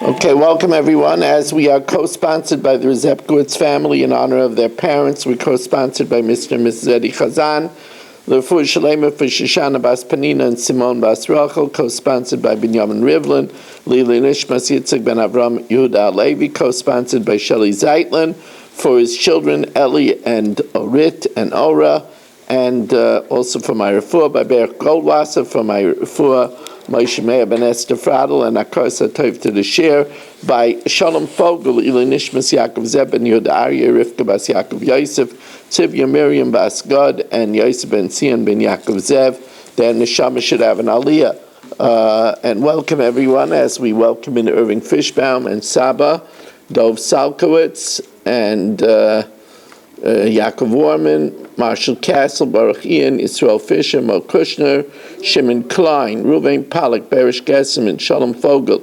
Okay, welcome everyone. As we are co-sponsored by the Rezepkowitz family in honor of their parents, we're co-sponsored by Mr. and Mrs. Eddie Chazan, L'Refuah Shalema for Shoshana Bas Panina and Simone Bas Rachel, co-sponsored by Binyamin Rivlin, Lili Nishmas Yitzhak Ben Avram Yehuda Levi, co-sponsored by Shelley Zeitlin, for his children Eli and Orit and Ora, and also for my refuah by Berich Goldwasser, for my refuah Moshe Meir Ben Esther Fradel, and Akarsa Tov to the share by Shalom Fogel, Ili Nishmas Yaakov Zeb Ben Yehuda Aryeh, Rivka Bas Yaakov Yosef, Tzivya Miriam Bas Gad, and Yosef Ben Sion Ben Yaakov Zev. Their neshama should have an aliyah. And welcome everyone, as we welcome in Irving Fishbaum and Saba, Dov Salkowitz, and Yaakov Warman, Marshall Castle, Baruch Ian, Israel Fisher, Mo Kushner, Shimon Klein, Ruvain Pollack, Berish Gessim, and Shalom Fogel,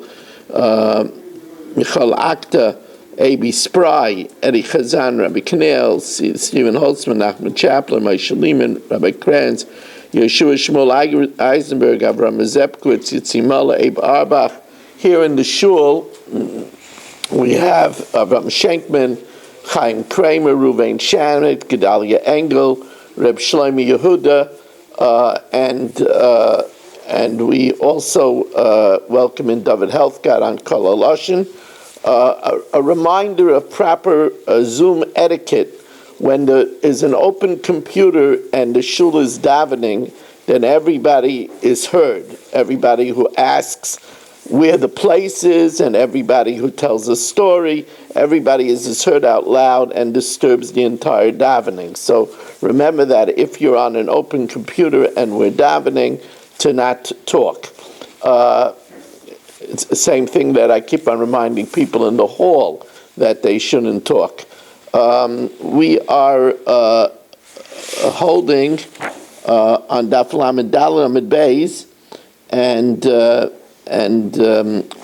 Michal Akta, A.B. Spry, Eddie Chazan, Rabbi Knell, Stephen Holtzman, Ahmed Chapler, Moshe Lehman, Rabbi Kranz, Yeshua Shmuel Eisenberg, Avram Zepkowitz, Yitzi Mullah, Abe Arbach. Here in the shul, we have Avram Schenkman, Chaim Kramer, Ruvain Shamit, Gedalia Engel, Reb Shlomi Yehuda, and we also welcome in David Healthcare on Kol Aloshin. A reminder of proper Zoom etiquette: when there is an open computer and the shul is davening, then everybody is heard. Everybody who asks where the place is, and everybody who tells a story, everybody is heard out loud and disturbs the entire davening. So remember that if you're on an open computer and we're davening, to not talk. It's the same thing that I keep on reminding people in the hall, that they shouldn't talk. We are holding on Daf Lamed Daled Amud Beis, and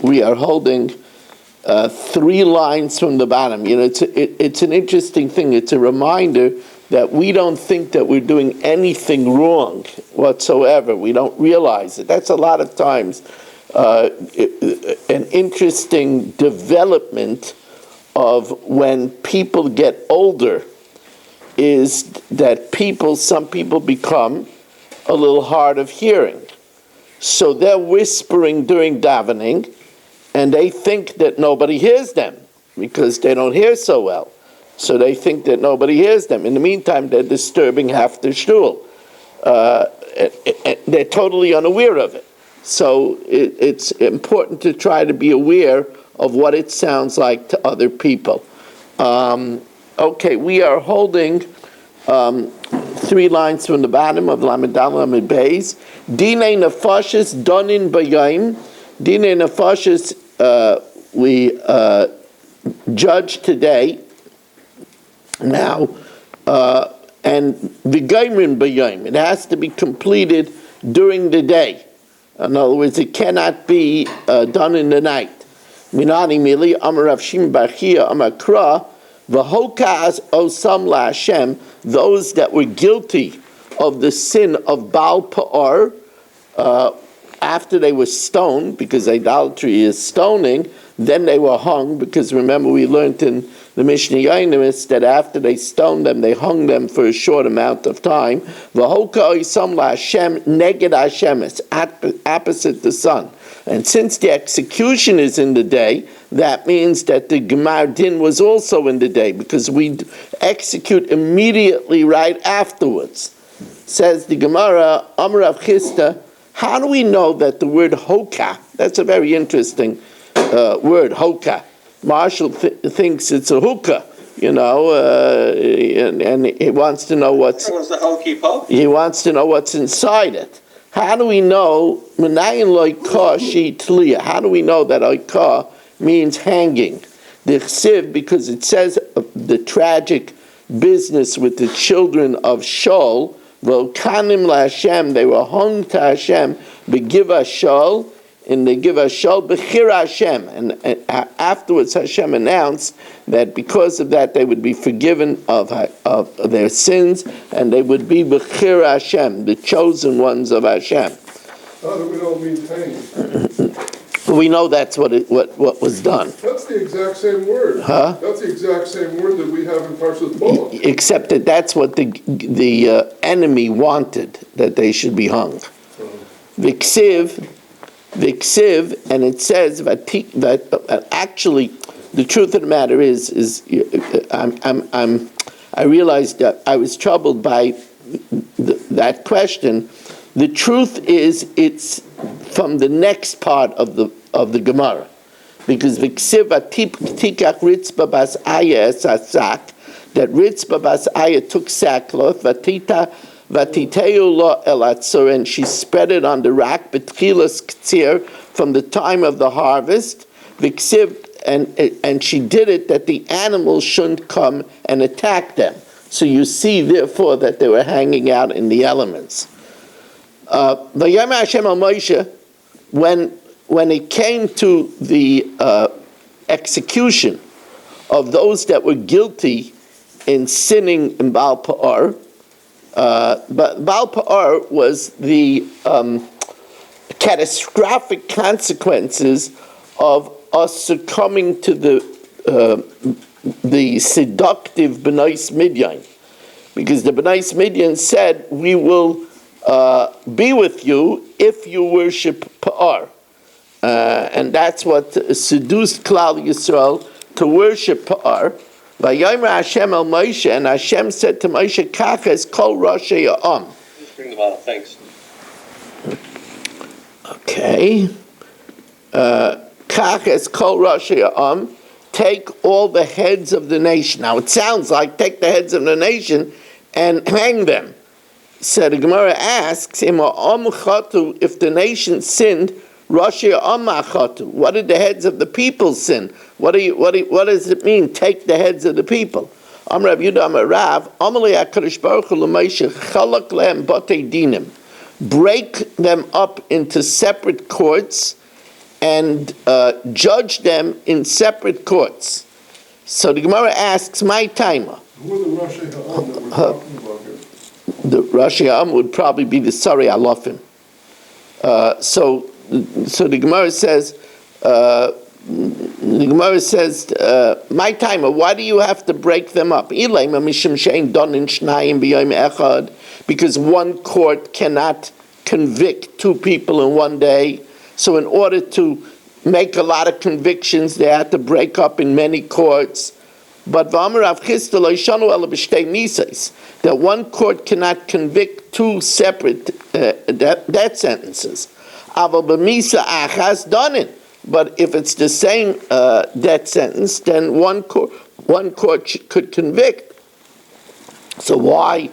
we are holding 3 lines from the bottom. You know, it's an interesting thing. It's a reminder that we don't think that we're doing anything wrong whatsoever. We don't realize it. That's a lot of times an interesting development of when people get older, is that some people become a little hard of hearing. So they're whispering during davening, and they think that nobody hears them because they don't hear so well. So they think that nobody hears them. In the meantime, they're disturbing half the shul. They're totally unaware of it. So it's important to try to be aware of what it sounds like to other people. Okay, we are holding 3 lines from the bottom of Lamed Daled Amud Beis. Dinei Nefashis Donin Bayayim. Dinei Nefashis, we judge today. Now, and V'Gaymin Bayayim. It has to be completed during the day. In other words, it cannot be done in the night. Minani Mili Amar Rav Shimon bar Chiya Amar Kra V'Hokaz Osam LaHashem. Those that were guilty of the sin of Baal Pa'or, after they were stoned, because idolatry is stoning, then they were hung, because remember we learned in the Mishnah Yoinimis that after they stoned them, they hung them for a short amount of time. V'hoka Osam LaHashem Neged Hashem, it's opposite the sun. And since the execution is in the day, that means that the Gemar Din was also in the day, because we execute immediately right afterwards. Says the Gemara, Amar Rav Chisda, how do we know that the word hoka, that's a very interesting word, hoka. Marshall thinks it's a hookah, you know, and he wants to know what's... It was the hokey pokey. He wants to know what's inside it. How do we know, how do we know that oikah means hanging? The chsiv, because it says the tragic business with the children of Shaul, V'okanim LaHashem, they were hung to Hashem, B'giva Shaul, in the Giva Shaul, B'chir Hashem. And afterwards Hashem announced that because of that they would be forgiven of their sins, and they would be B'chir Hashem, the chosen ones of Hashem. How do we know it means hanging? We know that's what was done. That's the exact same word. Huh? That's the exact same word that we have in Parshas Balak. Except that that's what the enemy wanted, that they should be hung. Viksiv, and it says that actually, the truth of the matter is I realized that I was troubled by that question. The truth is, it's from the next part of the Gemara, because Viksiv tikach Ritzba bas Aya es asak, that Ritzba bas Aya took sackcloth, vatiteu lo el atzur, and she spread it on the rack, betchilas ktsir, from the time of the harvest. Viksiv, and she did it that the animals shouldn't come and attack them. So you see, therefore, that they were hanging out in the elements. Vayom Hashem al Moshe, when it came to the execution of those that were guilty in sinning in Baal Pa'ar, but Baal Pa'ar was the catastrophic consequences of us succumbing to the seductive B'nai Midian, because the B'nai Midian said, we will be with you if you worship Pa'ar. And that's what seduced Klal Yisrael to worship Pa'ar. Vayomer Hashem el Moshe, and Hashem said to Moshe, Kach es kol Roshei Ha'am. Just bring the bottle, thanks. Okay. Kach es kol Roshei Ha'am. Take all the heads of the nation. Now it sounds like take the heads of the nation and hang them. So the Gemara asks, if the nation sinned, what did the heads of the people sin? What does it mean, take the heads of the people? Break them up into separate courts and judge them in separate courts. So the Gemara asks, my timer. Who are the Roshei Ha'am that we're talking about here? The Roshei Ha'am would probably be the Sari Alofim. So the Gemara says, my timer, why do you have to break them up? Because one court cannot convict two people in one day. So in order to make a lot of convictions, they had to break up in many courts. But that one court cannot convict two separate death sentences. But if it's the same death sentence, then one court could convict. So why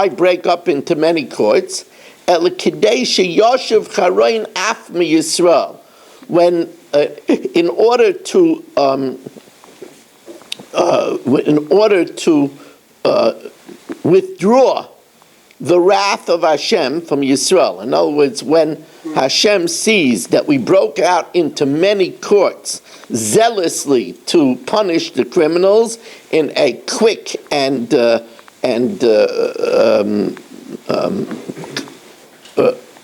break up into many courts? When in order to withdraw the wrath of Hashem from Yisrael. In other words, when Hashem sees that we broke out into many courts zealously to punish the criminals in a quick and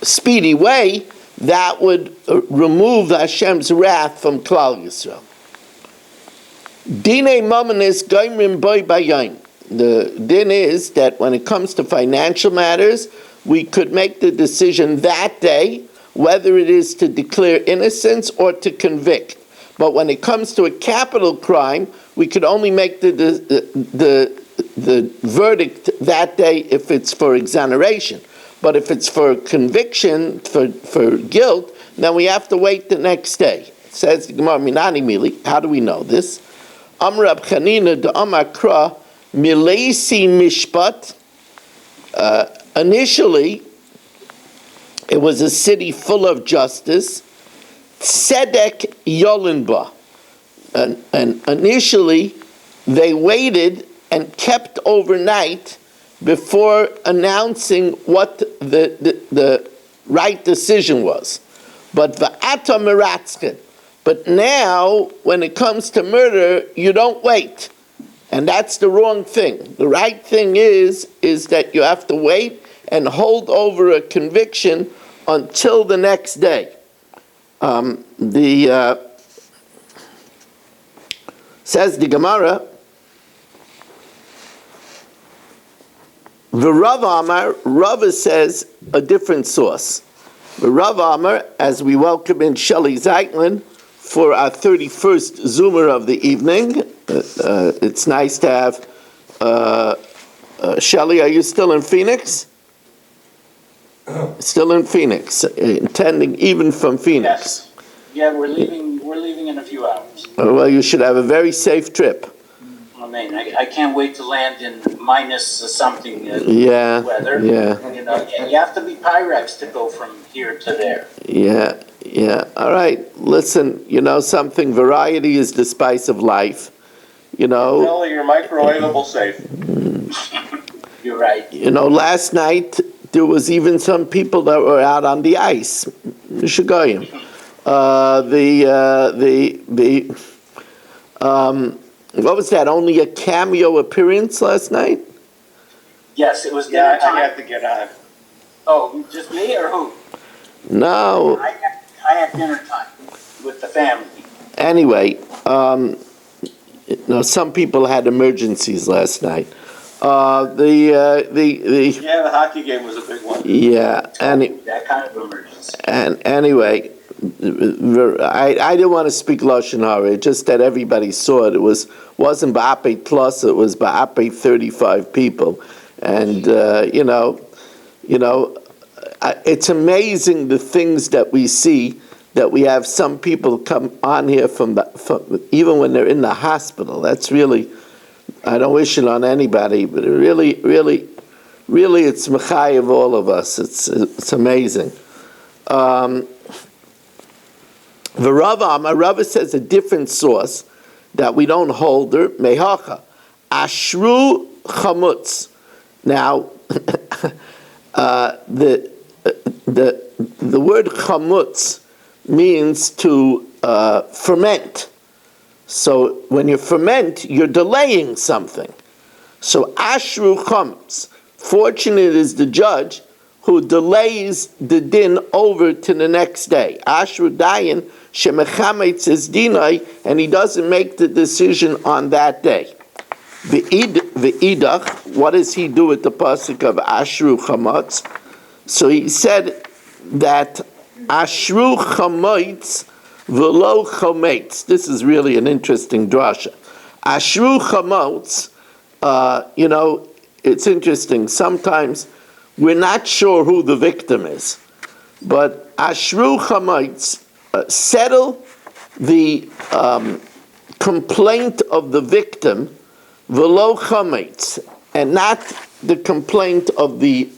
speedy way, that would remove Hashem's wrath from Klal Yisrael. Dinei Momenis Goimrim Boy Bayayim. The din is that when it comes to financial matters, we could make the decision that day whether it is to declare innocence or to convict. But when it comes to a capital crime, we could only make the verdict that day if it's for exoneration. But if it's for conviction, for guilt, then we have to wait the next day. It says the Gemara Minani Mili. How do we know this? Amrab Chanina de Amakra Milesi Mishpat. Initially, it was a city full of justice. Tzedek Yolinba. And initially, they waited and kept overnight before announcing what the right decision was. But va'ata meratzkin. But now, when it comes to murder, you don't wait. And that's the wrong thing. The right thing is that you have to wait and hold over a conviction until the next day. Says the Gemara, the Rav Amar, Rav says a different source. The Rav Amar, as we welcome in Shelley Zeitlin for our 31st Zoomer of the evening. It's nice to have Shelley. Are you still in Phoenix? Still in Phoenix, intending even from Phoenix. Yes. Yeah, we're leaving in a few hours. Well, you should have a very safe trip. I mean, I can't wait to land in minus something weather. Yeah. You know, you have to be Pyrex to go from here to there. Yeah. All right. Listen, you know something, variety is the spice of life. You know. Billy, you're microwavable safe. You're right. You know, last night there was even some people that were out on the ice. Mishagoyim. What was that? Only a cameo appearance last night? Yes, it was dinner Yeah, I time. have to get on. Oh, just me or who? No. I had dinner time with the family. Anyway, some people had emergencies last night. Yeah, the hockey game was a big one. Yeah, That kind of emergency. and anyway, I didn't want to speak Lashon Hara, just that everybody saw it. It wasn't Ba'ape Plus, it was Ba'ape 35 people. And, it's amazing the things that we see, that we have some people come on here from even when they're in the hospital. That's really, I don't wish it on anybody, but it really, it's Mechai of all of us. It's amazing. The Rava says a different source that we don't hold there, Mehacha. Ashru chamutz. Now, the word chamutz means to ferment. So when you ferment, you're delaying something. So ashru chamutz. Fortunate is the judge who delays the din over to the next day. Ashru dayan shemechametz is dinai, and he doesn't make the decision on that day. The idach, what does he do with the pasuk of ashru chametz? So he said that ashru chametz v'lo chametz. This is really an interesting drasha. Ashru chametz, it's interesting. Sometimes we're not sure who the victim is, but ashru chametz, settle the complaint of the victim, v'lo chametz, and not the complaint of the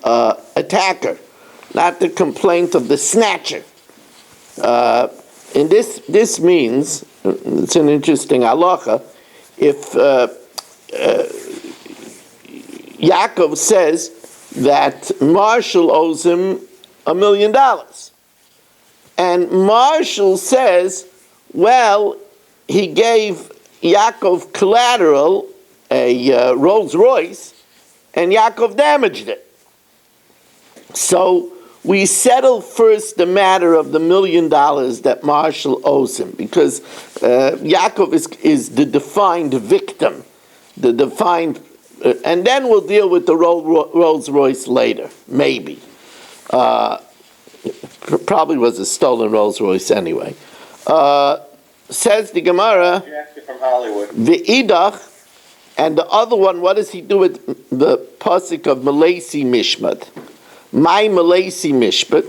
attacker, not the complaint of the snatcher. And this means, it's an interesting halacha, if Yaakov says that Marshall owes him $1 million, and Marshall says, well, he gave Yaakov collateral, a Rolls Royce, and Yaakov damaged it. So we settle first the matter of the $1 million that Marshall owes him, because Yaakov is the defined victim, the defined, and then we'll deal with the Rolls Royce later, maybe. Probably was a stolen Rolls Royce anyway. Says the Gemara, From Hollywood. the idach, and the other one, what does he do with the pasuk of Malesi Mishpat? My Malesi Mishpat,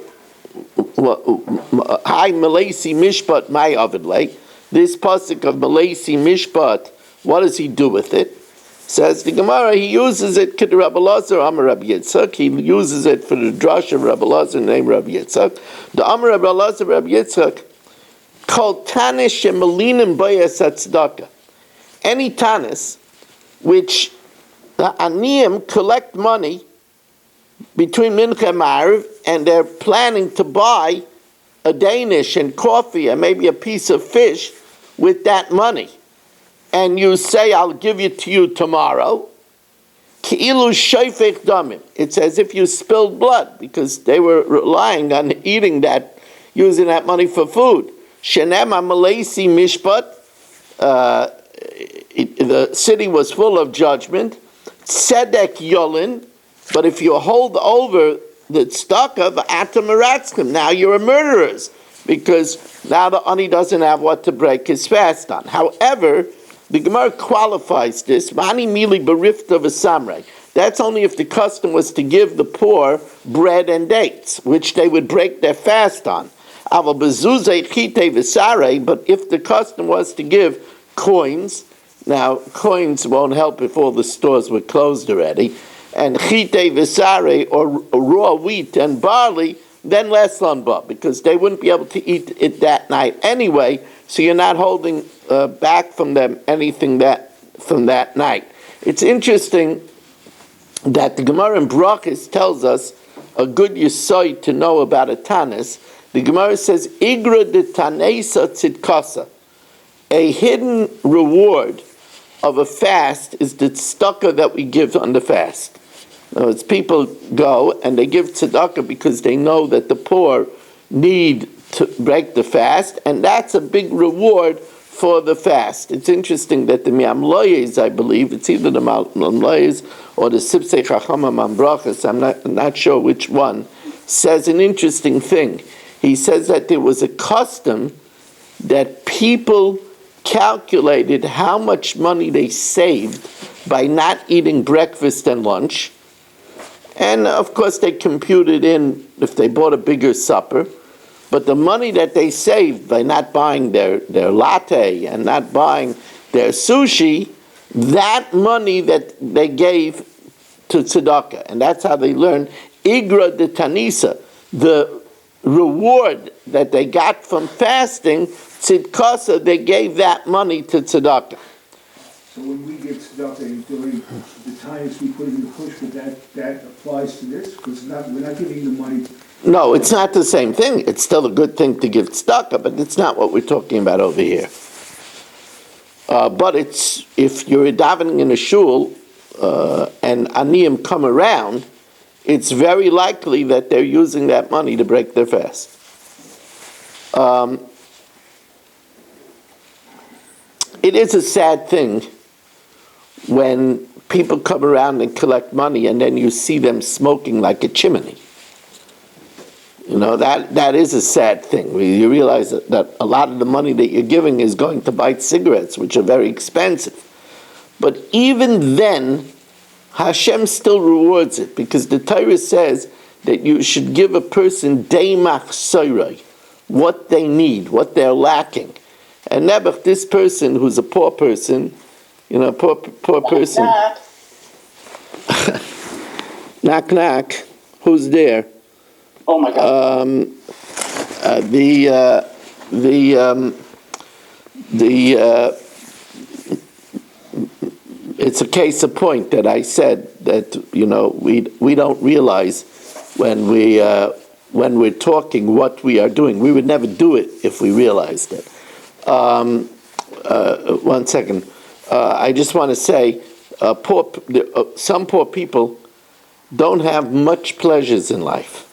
hi Malesi Mishpat, my Avidlay. This pasuk of Malesi Mishpat, what does he do with it? Says the Gemara, he uses it to Rabbi Lazar, Amar Rabbi Yitzchak. He uses it for the drush of Rabbi Lazar named Rabbi Yitzchak. The Amar Rabbi Lazar, Rabbi Yitzchak, called Tanis Shemalinim Bayas Tzedakah. Any Tanis which the Aniyim collect money between Mincha and Ma'ariv, and they're planning to buy a Danish and coffee and maybe a piece of fish with that money, and you say, I'll give it to you tomorrow, Ki'ilu Shofech Damim. It's as if you spilled blood, because they were relying on eating that, using that money for food. Shenema Malesi Mishpat, the city was full of judgment. Tzedek Yolin, but if you hold over the tzedakah, v'atam, now you're murderers, because now the ani doesn't have what to break his fast on. However, the Gemara qualifies this. Mani mili berifta v'samrei. That's only if the custom was to give the poor bread and dates, which they would break their fast on. But if the custom was to give coins, now coins won't help if all the stores were closed already, and chite v'sare, or raw wheat and barley, then less lanba, because they wouldn't be able to eat it that night anyway, so you're not holding back from them anything from that night. It's interesting that the Gemara in Brachos tells us a good yesod to know about a tanis. The Gemara says, Igra de tanesa tzidkasa. A hidden reward of a fast is the tzedakah that we give on the fast. In other words, people go and they give tzedakah because they know that the poor need to break the fast, and that's a big reward for the fast. It's interesting that the Mi'amloyes, I believe, it's either the Mi'amloyes or the Sipsei Chachamim on Brachos, I'm not sure which one, says an interesting thing. He says that there was a custom that people calculated how much money they saved by not eating breakfast and lunch. And of course they computed in if they bought a bigger supper. But the money that they saved by not buying their latte and not buying their sushi, that money that they gave to tzedakah. And that's how they learned Igra de Tanisa, the reward that they got from fasting, tzidkasa, they gave that money to tzedakah. So when we get tzedakah during the times we put in the push, that applies to this? Because we're not giving the money. No, it's not the same thing. It's still a good thing to give tzedakah, but it's not what we're talking about over here. But it's, if you're davening in a shul and aniyim come around, it's very likely that they're using that money to break their fast. It is a sad thing when people come around and collect money and then you see them smoking like a chimney. You know, that is a sad thing. You realize that a lot of the money that you're giving is going to buy cigarettes, which are very expensive. But even then, Hashem still rewards it, because the Torah says that you should give a person deimach soirei, what they need, what they're lacking. And Nebuch, this person who's a poor person, you know, poor person. Knock, knock. Who's there? Oh my God. It's a case of point that I said that, you know, we don't realize when we're talking what we are doing. We would never do it if we realized it. 1 second. I just want to say, some poor people don't have much pleasures in life.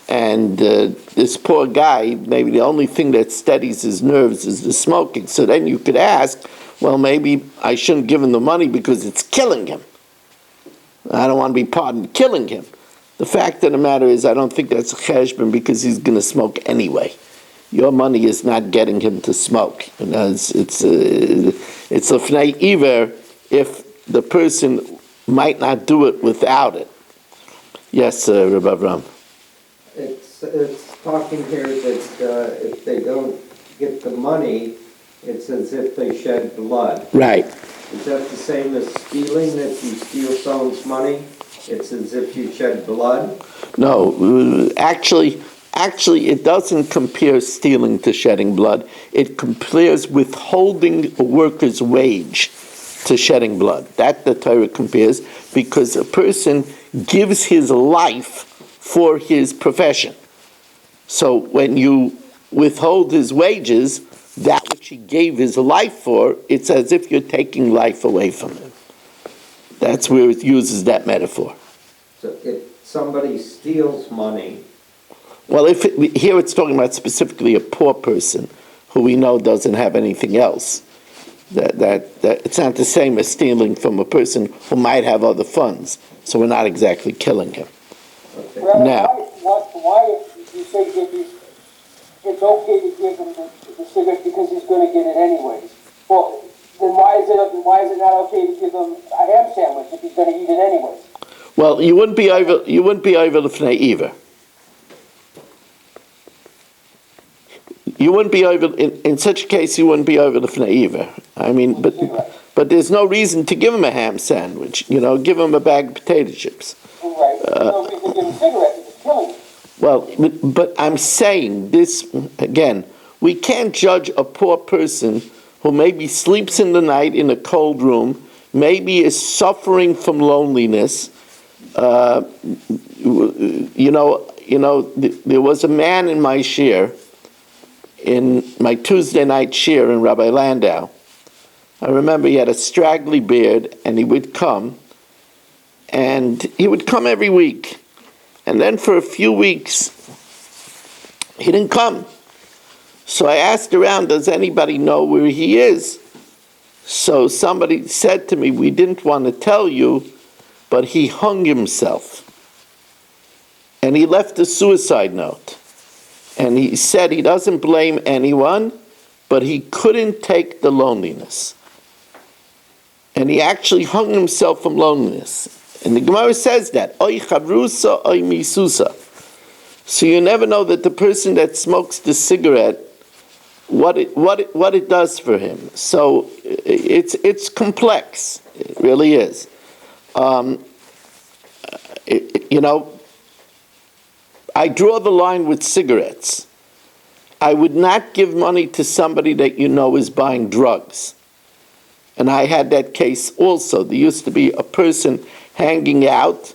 And this poor guy, maybe the only thing that steadies his nerves is the smoking. So then you could ask, well, maybe I shouldn't give him the money because it's killing him. I don't want to be part in killing him. The fact of the matter is, I don't think that's a cheshbon, because he's going to smoke anyway. Your money is not getting him to smoke. You know, it's a fnei iver if the person might not do it without it. Yes, Rabbi Avram. It's talking here that if they don't get the money, it's as if they shed blood. Right. Is that the same as stealing, that you steal someone's money? It's as if you shed blood? No, actually, it doesn't compare stealing to shedding blood. It compares withholding a worker's wage to shedding blood. That the Torah compares, because a person gives his life for his profession. So when you withhold his wages, that which he gave his life for, it's as if you're taking life away from him. That's where it uses that metaphor. So if somebody steals money, Well, here it's talking about specifically a poor person who we know doesn't have anything else. That it's not the same as stealing from a person who might have other funds. So we're not exactly killing him. Well, Now, why you say it's okay to give him the cigarette because he's going to get it anyways? Well, then why is it not okay to give him a ham sandwich if he's going to eat it anyways? well, you wouldn't be over l'fnei either. You wouldn't be over in such a case. You wouldn't be over l'fnei either. I mean, but there's no reason to give him a ham sandwich. Give him a bag of potato chips. Right. There's no reason to give him cigarettes. It's killing him. Well, but I'm saying this again. We can't judge a poor person who maybe sleeps in the night in a cold room, maybe is suffering from loneliness. There was a man in my shir, in my Tuesday night shir in Rabbi Landau. I remember he had a straggly beard, and he would come every week. And then for a few weeks, he didn't come. So I asked around, does anybody know where he is? So somebody said to me, we didn't want to tell you, but he hung himself. And he left a suicide note. And he said he doesn't blame anyone, but he couldn't take the loneliness. And he actually hung himself from loneliness. And the Gemara says that, oy chavrusa, oy misusa. So you never know that the person that smokes the cigarette, what it does for him. So it's complex. It really is. I draw the line with cigarettes. I would not give money to somebody that you know is buying drugs. And I had that case also. There used to be a person hanging out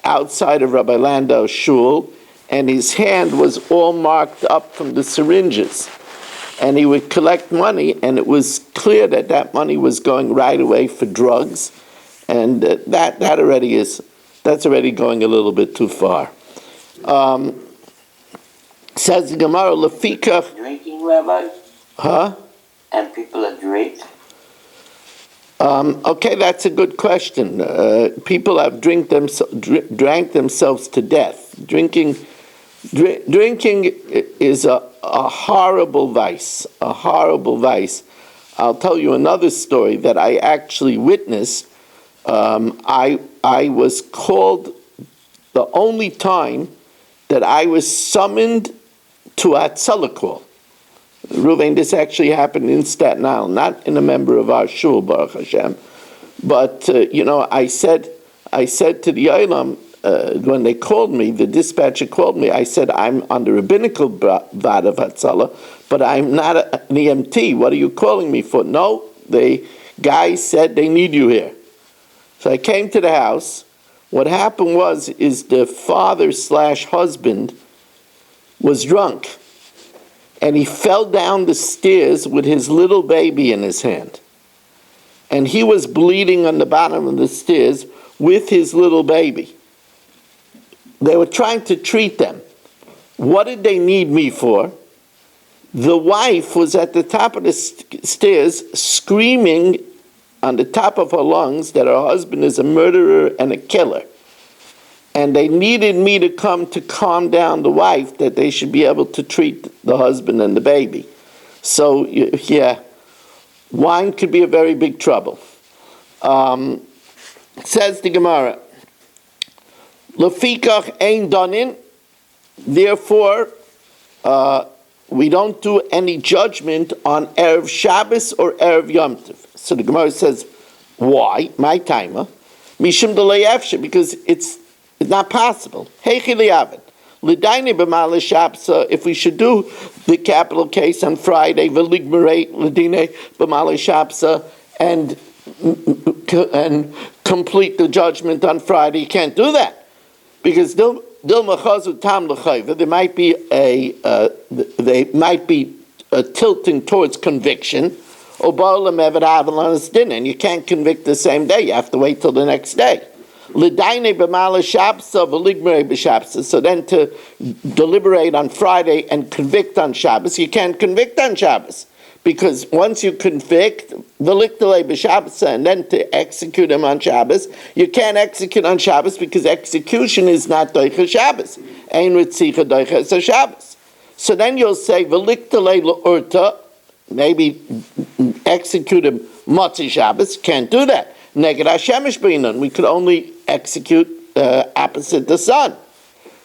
outside of Rabbi Landau's shul, and his hand was all marked up from the syringes. And he would collect money, and it was clear that money was going right away for drugs, and that's already going a little bit too far. Says the Gemara, Lefikach. Drinking, Rabbi? Huh? And people that drink? Okay, that's a good question. People have drank themselves to death. Drinking is a horrible vice, a horrible vice. I'll tell you another story that I actually witnessed. I was called the only time that I was summoned to a Hatzalah call. Ruvain, this actually happened in Staten Island, not in a member of our shul, Baruch Hashem. But, I said to the Olam, when they called me, the dispatcher called me, I said, I'm on the rabbinical vad of Hatzalah, but I'm not an EMT. What are you calling me for? No, the guy said they need you here. So I came to the house. What happened is the father/husband was drunk. And he fell down the stairs with his little baby in his hand. And he was bleeding on the bottom of the stairs with his little baby. They were trying to treat them. What did they need me for? The wife was at the top of the stairs screaming on the top of her lungs that her husband is a murderer and a killer. And they needed me to come to calm down the wife, that they should be able to treat the husband and the baby. So, yeah, wine could be a very big trouble. Says the Gemara, Lefikach ein danin, therefore, we don't do any judgment on Erev Shabbos or Erev Yom Tov. So the Gemara says, why? My timer. Mishum delay efshe, because it's not possible. If we should do the capital case on Friday, and complete the judgment on Friday, you can't do that, because there might be a tilting towards conviction, and you can't convict the same day. You have to wait till the next day. L'daine b'mala Shabsa v'ligmere b'Shabsa. So then to deliberate on Friday and convict on Shabbos, you can't convict on Shabbos. Because once you convict, v'liktale b'Shabsa, and then to execute him on Shabbos, you can't execute on Shabbos because execution is not doicha Shabbos. Ein ritzicha doicha Shabbos. So then you'll say, v'liktale l'urta, maybe execute him Motzi Shabbos, can't do that. Neged Hashemesh b'Inon, we could only execute opposite the sun.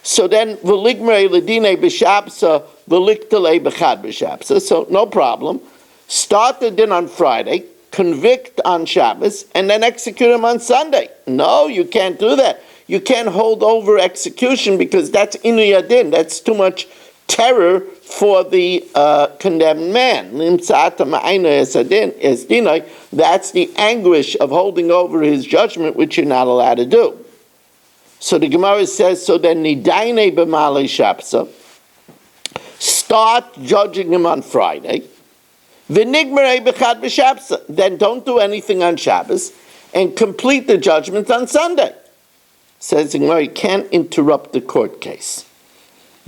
So then, v'ligmrei l'dinei b'Shabsa, v'liktalei b'chad b'Shabsa, so no problem. Start the din on Friday, convict on Shabbos, and then execute him on Sunday. No, you can't do that. You can't hold over execution because that's inu yadin, that's too much terror for the condemned man. That's the anguish of holding over his judgment, which you're not allowed to do. So the Gemara says, so then nidaine b'malei Shabsa, start judging him on Friday, v'nigmerei b'chad b'Shabsa, then don't do anything on Shabbos, and complete the judgment on Sunday. Says the Gemara, you can't interrupt the court case.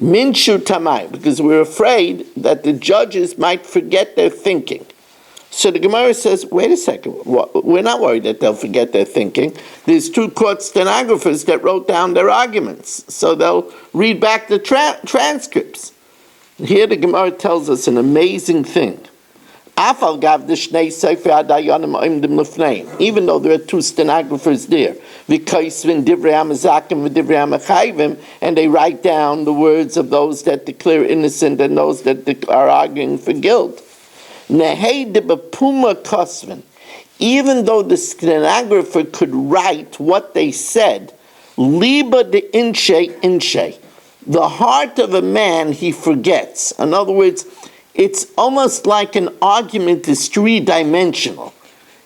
Minshu tamai, because we're afraid that the judges might forget their thinking. So the Gemara says, wait a second, we're not worried that they'll forget their thinking. There's two court stenographers that wrote down their arguments, so they'll read back the transcripts. Here the Gemara tells us an amazing thing. Even though there are two stenographers there, and they write down the words of those that declare innocent and those that are arguing for guilt. Even though the stenographer could write what they said, liba de inshe, the heart of a man he forgets. In other words, it's almost like an argument is three-dimensional.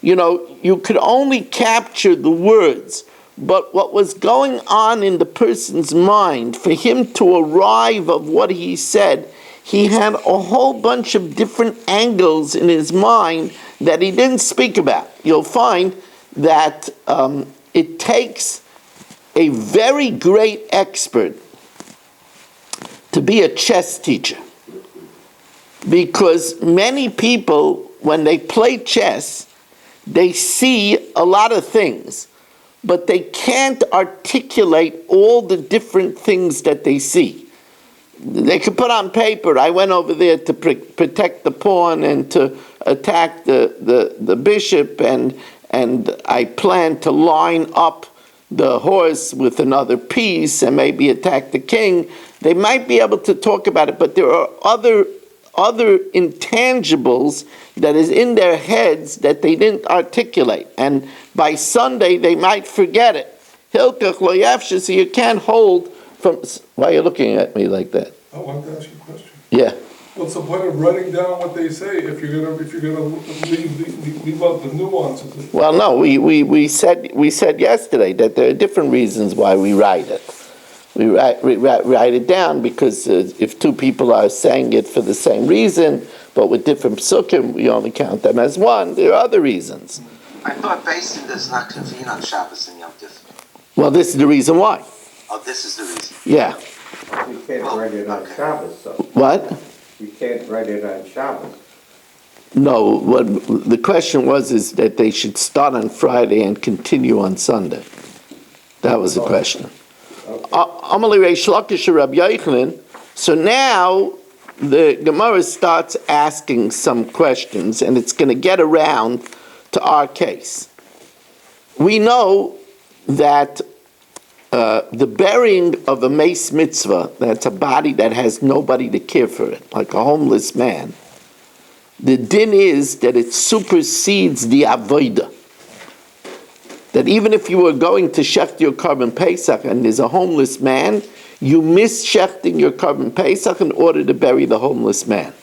You could only capture the words, but what was going on in the person's mind, for him to arrive of what he said, he had a whole bunch of different angles in his mind that he didn't speak about. You'll find that it takes a very great expert to be a chess teacher. Because many people, when they play chess, they see a lot of things, but they can't articulate all the different things that they see. They could put on paper, I went over there to protect the pawn and to attack the bishop, and I plan to line up the horse with another piece and maybe attack the king. They might be able to talk about it, but there are other intangibles that is in their heads that they didn't articulate. And by Sunday, they might forget it. Hilkach lo yafshe, so you can't hold from... Why are you looking at me like that? I want to ask you a question. Yeah. What's the point of writing down what they say if you're gonna leave out the nuances? Well, no, we said yesterday that there are different reasons why we write it. We write it down because if two people are saying it for the same reason, but with different psukim, we only count them as one. There are other reasons. I thought basing does not convene on Shabbos and Yom Tov. Well, this is the reason why. Oh, this is the reason. Yeah. You can't write it on Shabbos, though. What? You can't write it on Shabbos. No, what the question is that they should start on Friday and continue on Sunday. That was the question. So now the Gemara starts asking some questions, and it's going to get around to our case. We know that the burying of a mace mitzvah, that's a body that has nobody to care for it, like a homeless man, the din is that it supersedes the avodah. That even if you were going to shecht your carbon Pesach and there's a homeless man, you miss shechting your carbon Pesach in order to bury the homeless man.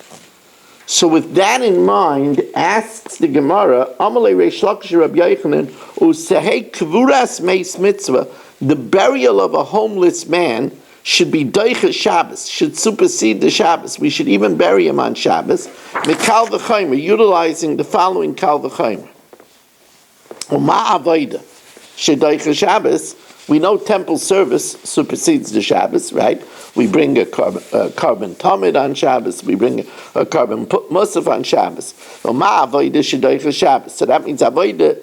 So with that in mind, asks the Gemara, Amalei Reish Lakish Rabbi Yochanan, Usehei Kvuras Meis Mitzvah, the burial of a homeless man should be Doicha Shabbos, should supersede the Shabbos. We should even bury him on Shabbos. Mikal v'chaymer, utilizing the following Kal v'chaymer. Uma avoida. Shadaycha Shabbos. We know temple service supersedes the Shabbos, right? We bring a carbon tamid on Shabbos. We bring a carbon musaf on Shabbos. So that means avodah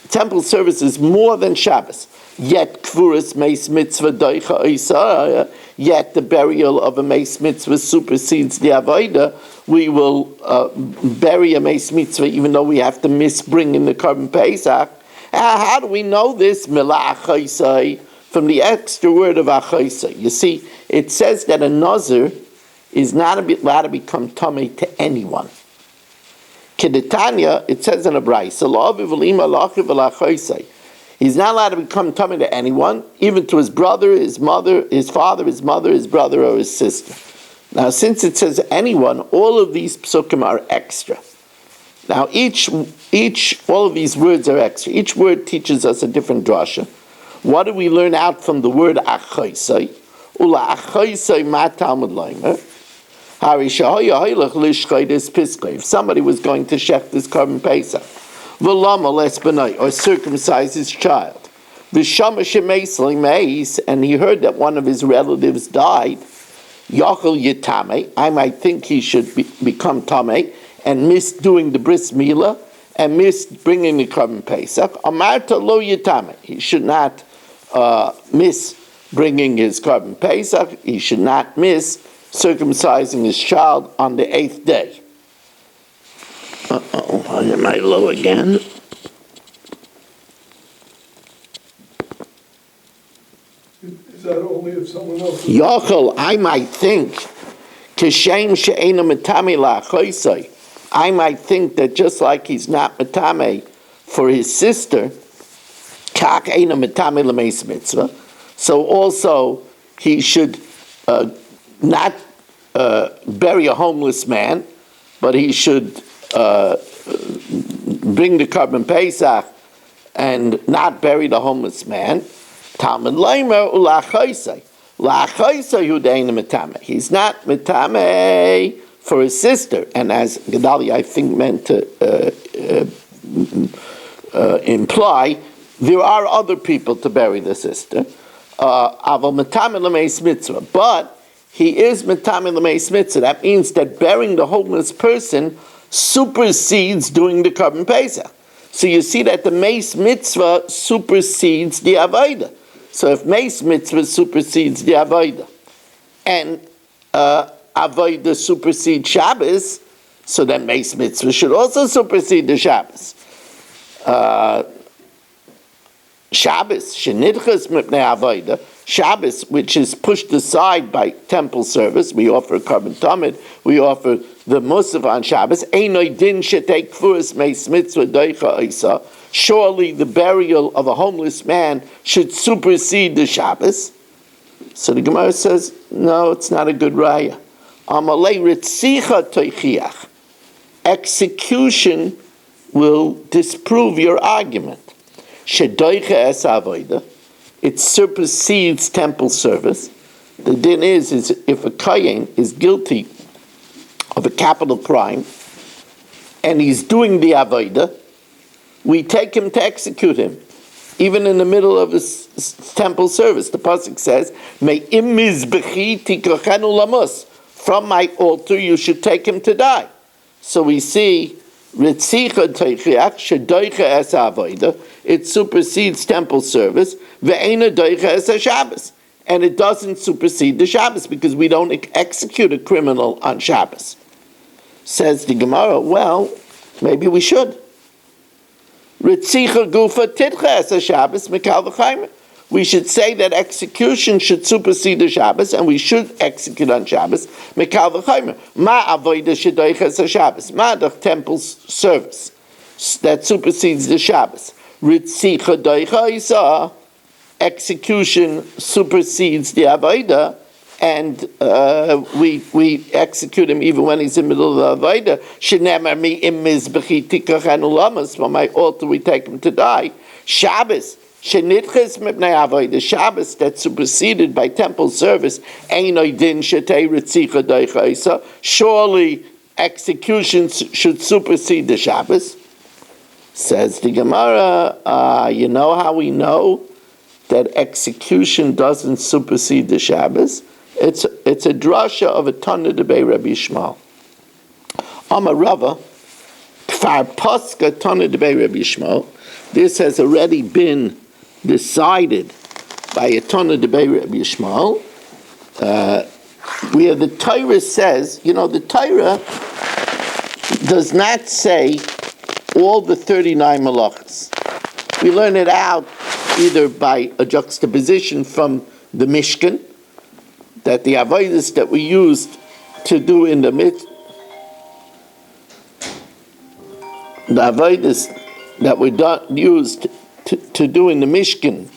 temple service is more than Shabbos. Yet kvuras meis mitzvah doicha oisah. Yet the burial of a meis mitzvah supersedes the avodah. We will bury a meis mitzvah even though we have to miss bringing the carbon pesach. How do we know this? From the extra word of achaisai. You see, it says that a nazir is not allowed to become tamei to anyone. Kedetanya, it says in a brayso, he's not allowed to become tamei to anyone, even to his brother, his mother, his father, his mother, his brother, or his sister. Now, since it says anyone, all of these psukim are extra. Now, all of these words are extra. Each word teaches us a different drasha. What do we learn out from the word achaisai? Ula achaisai ma talmud leimer. If somebody was going to shech this carbon pesach, or circumcise his child, and he heard that one of his relatives died, I might think he should become tamei and miss doing the bris milah and miss bringing the carbon pesach. Amarta lo yitame. He should not miss bringing his carbon pesach. He should not miss circumcising his child on the 8th day. Am I low again? Is that only if someone else? Yochel, I might think, kishem she'ena metame la'achoisai. I might think that just like he's not metame for his sister, kach eina metame l'meis mitzvah, so also he should not bury a homeless man, but he should bring the carbon pesach and not bury the homeless man. Talmud leimer ula'achoisai. La'achoisai hu de'ena metame. He's not metame for his sister, and as Gedalia I think meant to imply, there are other people to bury the sister. Aval metame l'meis mitzvah, but he is metame l'meis mitzvah. That means that burying the homeless person supersedes doing the carbon pesach. So you see that the meis mitzvah supersedes the avodah. So if meis mitzvah supersedes the avodah, and avodah supersedes Shabbos, so then meis mitzvah should also supersede the Shabbos. Shabbos, shenidchas mipnei avodah, Shabbos, which is pushed aside by temple service, we offer carbon tamid, we offer the musaf on Shabbos, einoi din shetei kfuras meis mitzvah doicha isa. Surely the burial of a homeless man should supersede the Shabbos. So the Gemara says, no, it's not a good raya. Amalei ritzicha toichiach. Execution will disprove your argument. Shedoicha es avoida. It supersedes temple service. The din is if a kohen is guilty of a capital crime and he's doing the avoida, we take him to execute him, even in the middle of his temple service. The pasuk says, "May im mizbechi tikochenu lamus." From my altar, you should take him to die. So we see ritzicha teichiach shedoicha es avoida. It supersedes temple service. Ve'ena doicha es Shabbos, and it doesn't supersede the Shabbos because we don't execute a criminal on Shabbos. Says the Gemara, well, maybe we should. Ritzicha gufa titcha es Shabbos mikal v'chaymer. We should say that execution should supersede the Shabbos, and we should execute on Shabbos. Mikal v'chaymer. Ma avoida shedoicha es Shabbos. Ma the temple's service that supersedes the Shabbos. Ritzicha doicha isa. Execution supersedes the avoida, and we execute him even when he's in the middle of the avoida. Shenemar mi im mizbechi tikachanu lamas. From my altar we take him to die. Shabbos shenitches mipnei avoida. Shabbos that's superseded by temple service. Einoi din shetei ritzicha doicha isa. Surely executions should supersede the Shabbos. Says the Gemara, you know how we know that execution doesn't supersede the Shabbos? It's a drasha of a Tana Debei Rabbi Yishmael. Amar Rava, Kfar Paska Tana Debei Rabbi Yishmael. This has already been decided by a Tana Debei Rabbi Yishmael, where the Torah says, the Torah does not say all the 39 malachas. We learn it out either by a juxtaposition from the Mishkan, that the avodas that we used to do in the the avodas that we used to do in the Mishkan,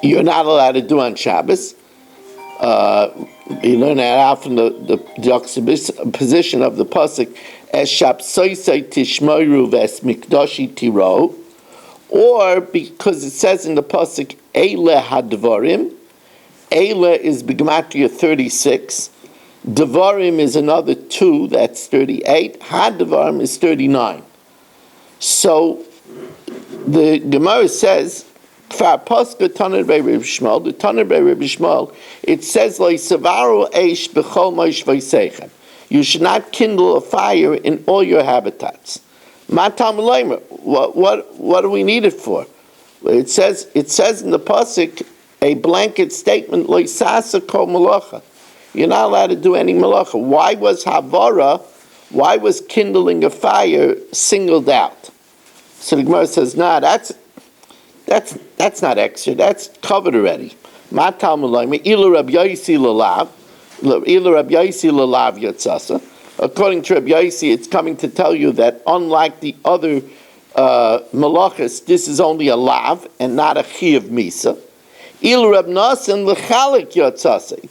you're not allowed to do on Shabbos. You learn that out from the juxtaposition of the pasuk, "Es shapsoisei tishmoru ves mikdashi tiro," or because it says in the pasuk, "Eile hadvarim." Eile is b'gematria 36. Devarim is another 2, that's 38. Hadvarim is 39. So the Gemara says, the Tana Debei Rabbi Yishmael, it says, you should not kindle a fire in all your habitats. What do we need it for? It says in the pasuk a blanket statement, you're not allowed to do any malacha. Why was kindling a fire singled out? So the Gemara says, that's not extra. That's covered already. According to Rabbi Yaisi, it's coming to tell you that unlike the other malachas, this is only a lav and not a chi of misa. It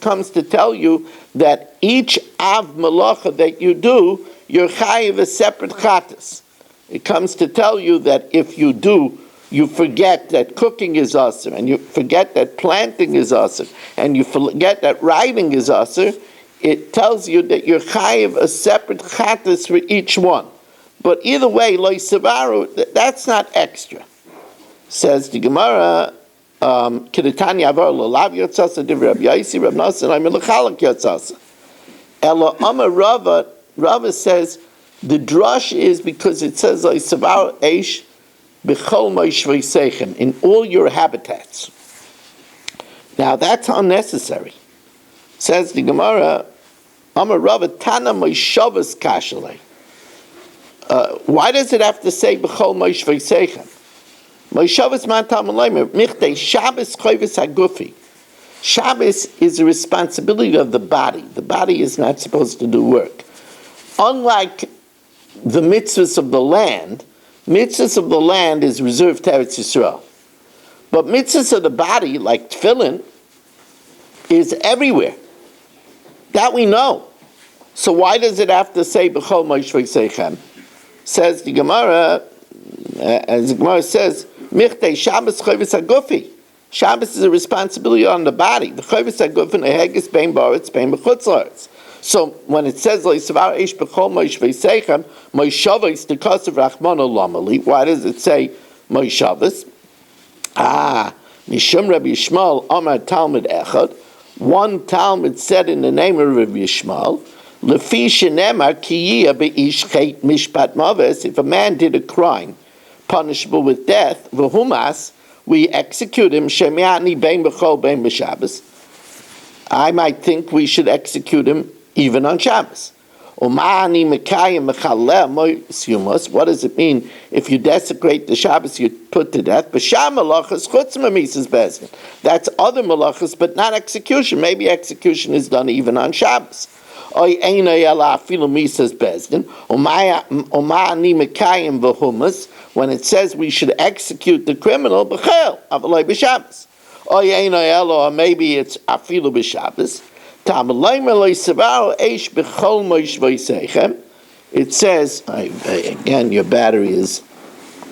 comes to tell you that each av malacha that you do, you're chayiv a separate chatas. It comes to tell you that if you forget that cooking is asr, and you forget that planting is asr, and you forget that writing is asr, it tells you that you're chayiv a separate chatas for each one. But either way, lo yisabaru, that's not extra. Says the Gemara, K'detanya avar l'lav yotzasa div Rabbi Yaisi Rabbi Nasan I'm l'chalak yotzasa. Ela Amar Rava says the drush is because it says lo yisabaru eish b'chol moishvei seichem, in all your habitats. Now that's unnecessary. Says the Gemara, Amar Rava Tana moishavas kashalei. Why does it have to say b'chol moishvei seichem? Moishavas matam alaymer michtei Shabbos chayvus hagufi. Shabbos is a responsibility of the body. The body is not supposed to do work. Unlike the mitzvahs of the land is reserved to Eretz Yisrael. But mitzvahs of the body, like tefillin, is everywhere. That we know. So why does it have to say b'chol moishvei seichem? Says the Gemara, as the Gemara says, michtei Shabbos chayvus hagufi. Shabbos is a responsibility on the body. The chayvus hagufi nehegis bein ba'aretz bein b'chutz la'aretz. So when it says lo'isavar eish b'chol moishvei seichem, moishavos d'kasav rachmana lamali, why does it say moishavos? Mishum Rabbi Yishmael Amar Talmud Echad. One Talmud said in the name of Rabbi Yishmael, Lefi shenemar kiyiyah be'ish chet mishpat maves. If a man did a crime punishable with death, v'humas, we execute him, shemi'atni bein b'chol bein b'Shabbos. I might think we should execute him even on Shabbos. What does it mean if you desecrate the Shabbos, you put to death? That's other malachas, but not execution. Maybe execution is done even on Shabbos. When it says we should execute the criminal, or maybe it's afilu b'Shabbos. It says, again, your battery is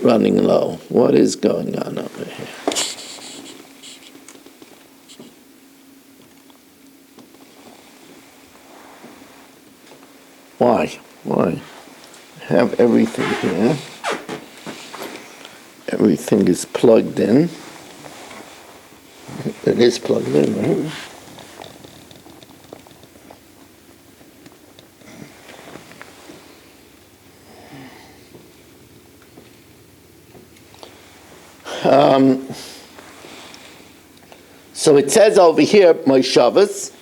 running low. What is going on over here? Why? have everything here. Everything is plugged in. It is plugged in, right? So it says over here, Moishavas,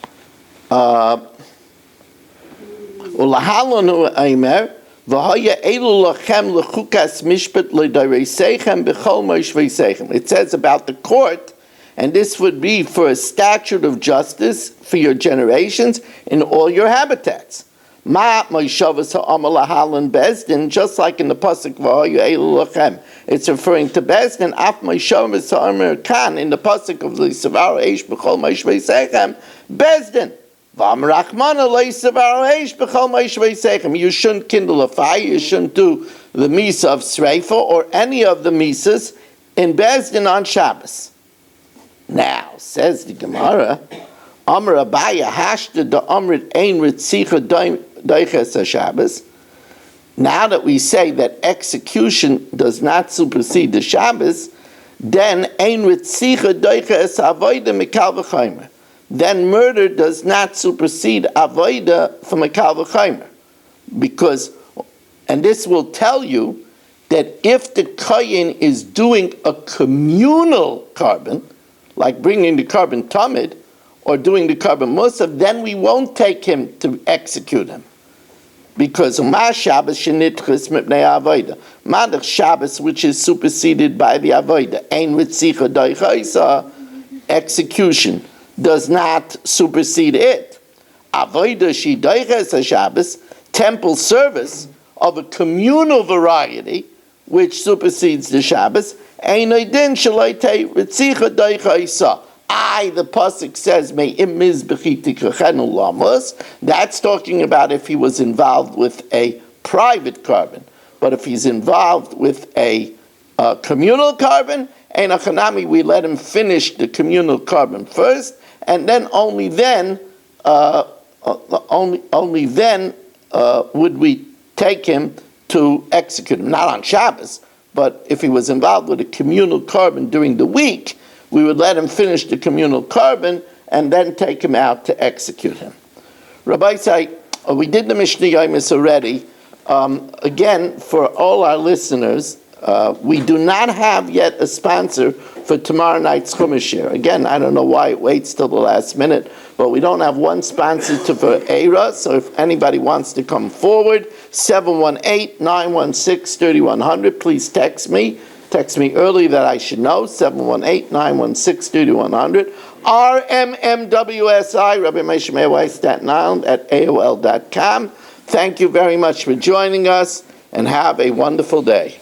Ulahalanu Aimer, V'haya elu lachem lechukas mishpat le'dareisechem b'chol moishveisechem. It says about the court, and this would be for a statute of justice for your generations in all your habitats. Ma moishavas ha'amar lahalan bezdin, just like in the pasuk V'haya elu lachem. It's referring to bezdin. Af moishavas ha'amar kan in the pasuk of L'savar eish b'chol moishveisechem bezdin. You shouldn't kindle a fire, you shouldn't do the misa of Sreifa or any of the misas in Bezdin on Shabbos. Now, says the Gemara, Amar Abaya hashta da amrit ein ritzicha doiches Shabbos. Now that we say that execution does not supersede the Shabbos, then ein ritzicha doiches avoida mikal v'chaymer. Then murder does not supersede avoida from a kal v'chaymer. Because, and this will tell you that if the kohen is doing a communal carbon, like bringing the carbon tamid, or doing the carbon musaf, then we won't take him to execute him. Because ma Shabbos shenitchus mipnei avoida. Madach Shabbos, which is superseded by the avoida. Ein ritzicha doichaisa, execution does not supersede it. Avodah she doiches Shabbos, temple service of a communal variety, which supersedes the Shabbos. Einoidin shaloitei ritzicha doichaisa. The pasuk says, "May imiz b'chitikrachenu lamus." That's talking about if he was involved with a private carbon. But if he's involved with a communal carbon, Einachanami, we let him finish the communal carbon first, and then only then would we take him to execute him. Not on Shabbos, but if he was involved with a communal carbon during the week, we would let him finish the communal carbon and then take him out to execute him. Rabbi say, we did the Mishnah Yomis already. Again, for all our listeners, we do not have yet a sponsor for tomorrow night's Chumash share. Again, I don't know why it waits till the last minute, but we don't have one sponsor for Eira, so if anybody wants to come forward, 718-916-3100, please text me. Text me early that I should know, 718-916-3100. RMMWSI, Rabbi Moshe Meir Weiss, Staten Island, at AOL.com. Thank you very much for joining us, and have a wonderful day.